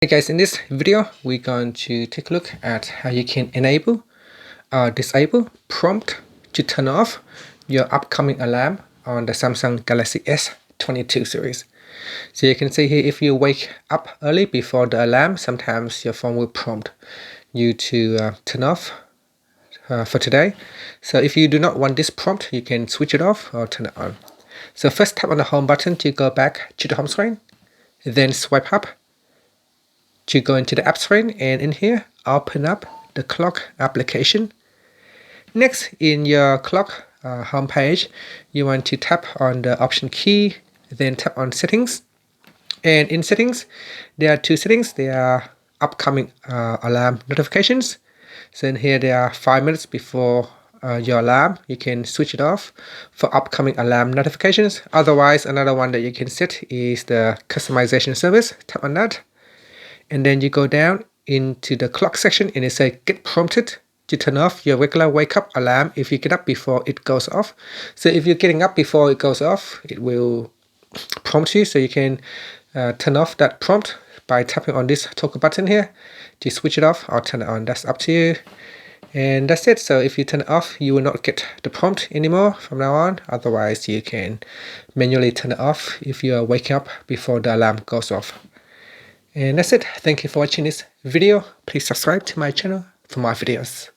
Hey guys, in this video we're going to take a look at how you can enable or disable prompt to turn off your upcoming alarm on the Samsung Galaxy S22 series. So you can see here, if you wake up early before the alarm, sometimes your phone will prompt you to turn off for today. So if you do not want this prompt, you can switch it off or turn it on. So first, tap on the home button to go back to the home screen, then swipe up to go into the app screen, and in here open up the clock application. Next, in your clock home page, you want to tap on the option key, then tap on settings, and in settings there are two settings. There are upcoming alarm notifications. So in here there are 5 minutes before your alarm. You can switch it off for upcoming alarm notifications. Otherwise, another one that you can set is the customization service. Tap on that, and then you go down into the clock section and it says get prompted to turn off your regular wake up alarm if you get up before it goes off. So if you're getting up before it goes off, it will prompt you, so you can turn off that prompt by tapping on this toggle button here to switch it off or turn it on. That's up to you, and that's it. So if you turn it off, you will not get the prompt anymore from now on. Otherwise, you can manually turn it off if you are waking up before the alarm goes off. And that's it. Thank you for watching this video. Please subscribe to my channel for more videos.